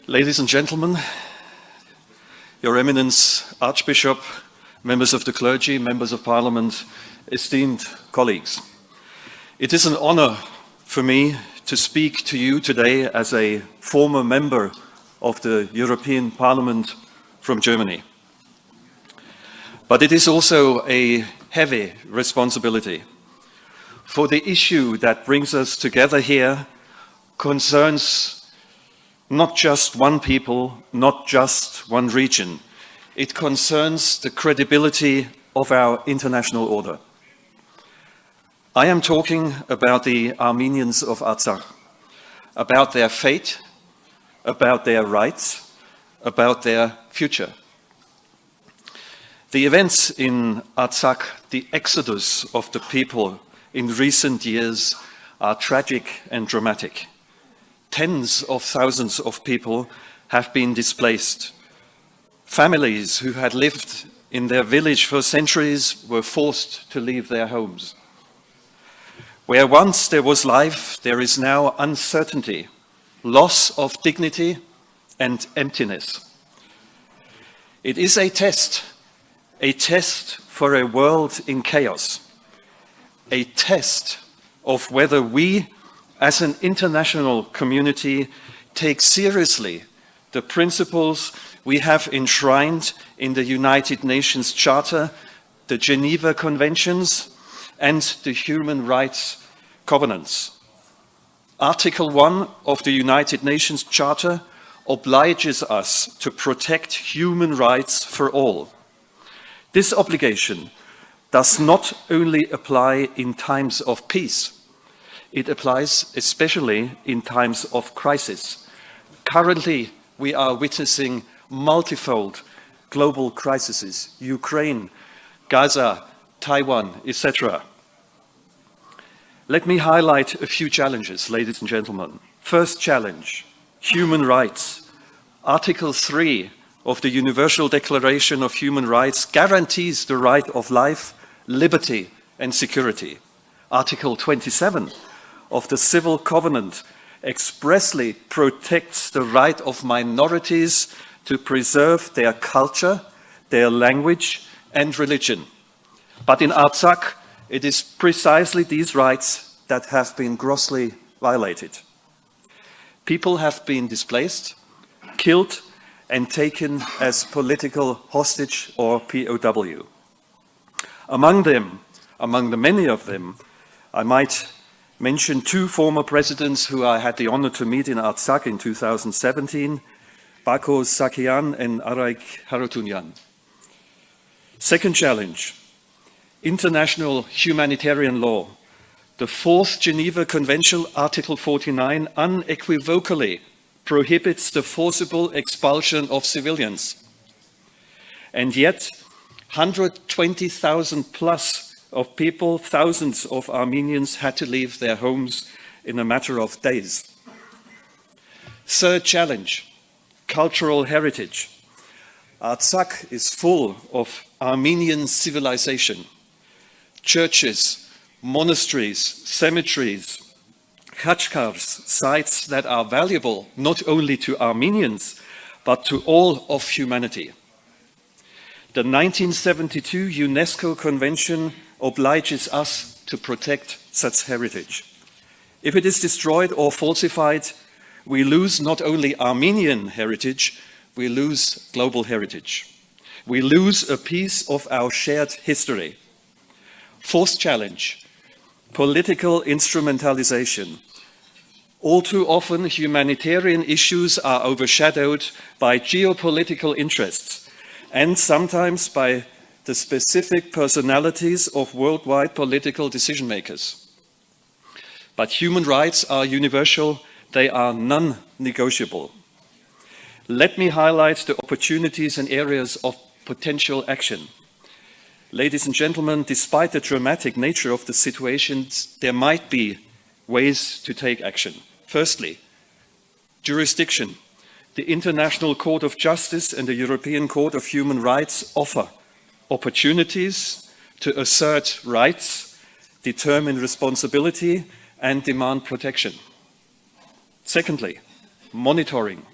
Ladies and gentlemen, Your Eminence, Archbishop, members of the clergy, members of Parliament, esteemed colleagues. It is an honor for me to speak to you today as a former member of the European Parliament from Germany. But it is also a heavy responsibility, for the issue that brings us together here concerns not just one people, not just one region. It concerns the credibility of our international order. I am talking about the Armenians of Artsakh, about their fate, about their rights, about their future. The events in Artsakh, the exodus of the people in recent years, are tragic and dramatic. Tens of thousands of people have been displaced. Families who had lived in their village for centuries were forced to leave their homes. Where once there was life, there is now uncertainty, loss of dignity, and emptiness. It is a test for a world in chaos, a test of whether we, as an international community, take seriously the principles we have enshrined in the United Nations Charter, the Geneva Conventions, and the Human Rights Covenants. Article 1 of the United Nations Charter obliges us to protect human rights for all. This obligation does not only apply in times of peace, it applies especially in times of crisis. Currently, we are witnessing multifold global crises: Ukraine, Gaza, Taiwan, etc. Let me highlight a few challenges, ladies and gentlemen. First challenge, human rights. Article 3 of the Universal Declaration of Human Rights guarantees the right of life, liberty, and security. Article 27 of the Civil Covenant expressly protects the right of minorities to preserve their culture, their language, and religion. But in Artsakh, it is precisely these rights that have been grossly violated. People have been displaced, killed, and taken as political hostage or POW. Among the many of them, I might mention two former presidents who I had the honor to meet in Artsakh in 2017, Bako Sakian and Araik Harutunyan. Second challenge, international humanitarian law. The Fourth Geneva Convention, Article 49, unequivocally prohibits the forcible expulsion of civilians. And yet, 120,000 plus of people, thousands of Armenians had to leave their homes in a matter of days. Third challenge, cultural heritage. Artsakh is full of Armenian civilization. Churches, monasteries, cemeteries, khachkars, sites that are valuable not only to Armenians, but to all of humanity. The 1972 UNESCO Convention obliges us to protect such heritage. If it is destroyed or falsified, we lose not only Armenian heritage, we lose global heritage. We lose a piece of our shared history. Fourth challenge, political instrumentalization. All too often, humanitarian issues are overshadowed by geopolitical interests and sometimes by the specific personalities of worldwide political decision makers. But human rights are universal, they are non-negotiable. Let me highlight the opportunities and areas of potential action. Ladies and gentlemen, despite the dramatic nature of the situations, there might be ways to take action. Firstly, jurisdiction. The International Court of Justice and the European Court of Human Rights offer opportunities to assert rights, determine responsibility, and demand protection. Secondly, monitoring.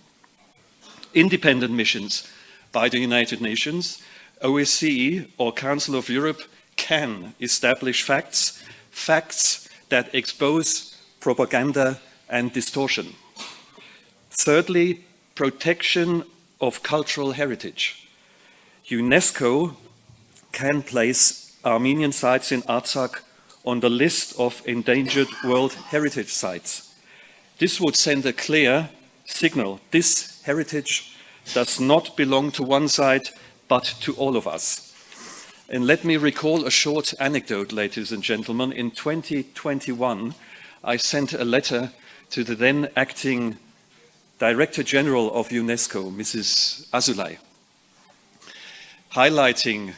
independent missions by the United Nations, OSCE or Council of Europe can establish facts that expose propaganda and distortion. Thirdly, protection of cultural heritage. UNESCO can place Armenian sites in Artsakh on the list of endangered World Heritage Sites. This would send a clear signal. This heritage does not belong to one side, but to all of us. And let me recall a short anecdote, ladies and gentlemen. In 2021, I sent a letter to the then acting Director General of UNESCO, Mrs. Azulay, highlighting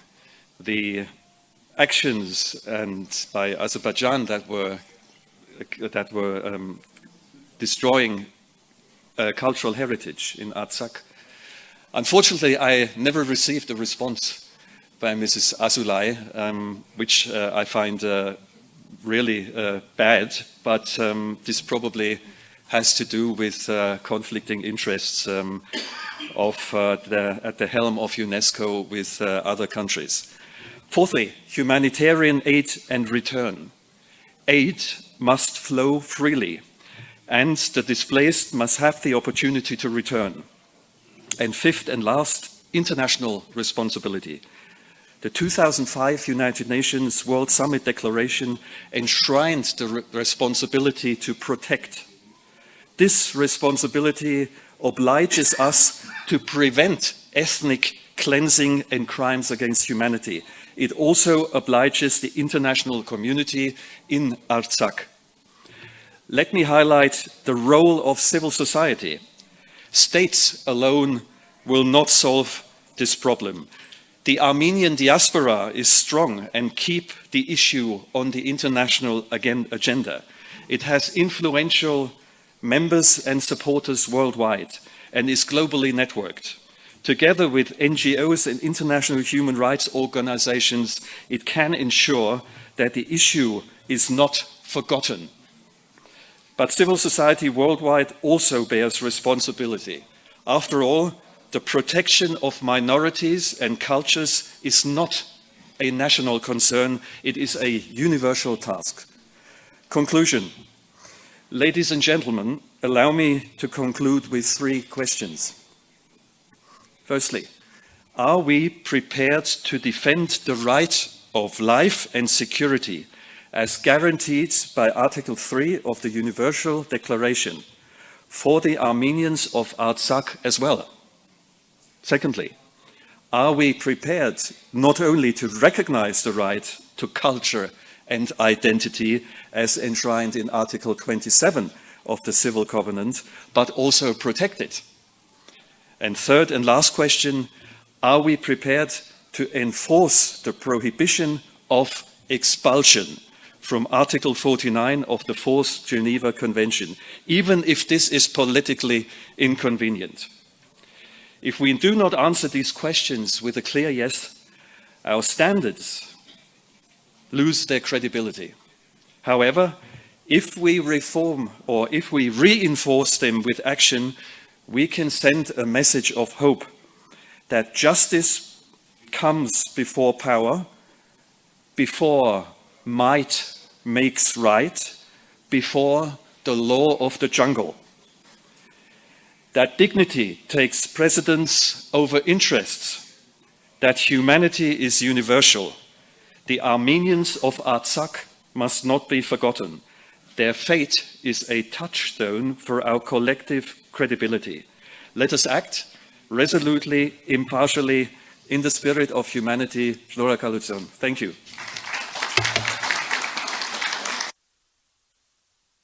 the actions by Azerbaijan that were destroying cultural heritage in Artsakh. Unfortunately, I never received a response by Mrs. Azulay, which I find really bad, but this probably has to do with conflicting interests at the helm of UNESCO with other countries. Fourthly, humanitarian aid and return. Aid must flow freely, and the displaced must have the opportunity to return. And fifth and last, international responsibility. The 2005 United Nations World Summit Declaration enshrined the responsibility to protect. This responsibility obliges us to prevent ethnic cleansing and crimes against humanity. It also obliges the international community in Artsakh. Let me highlight the role of civil society. States alone will not solve this problem. The Armenian diaspora is strong and keep the issue on the international agenda. It has influential members and supporters worldwide and is globally networked. Together with NGOs and international human rights organizations, it can ensure that the issue is not forgotten. But civil society worldwide also bears responsibility. After all, the protection of minorities and cultures is not a national concern, it is a universal task. Conclusion. Ladies and gentlemen, allow me to conclude with three questions. Firstly, are we prepared to defend the right of life and security as guaranteed by Article 3 of the Universal Declaration for the Armenians of Artsakh as well? Secondly, are we prepared not only to recognize the right to culture and identity as enshrined in Article 27 of the Civil Covenant, but also protect it? And third and last question, are we prepared to enforce the prohibition of expulsion from Article 49 of the Fourth Geneva Convention, even if this is politically inconvenient? If we do not answer these questions with a clear yes, our standards lose their credibility. However, if we reform or if we reinforce them with action, we can send a message of hope that justice comes before power, before might makes right, before the law of the jungle. That dignity takes precedence over interests, that humanity is universal. The Armenians of Artsakh must not be forgotten. Their fate is a touchstone for our collective credibility. Let us act resolutely, impartially, in the spirit of humanity. Thank you.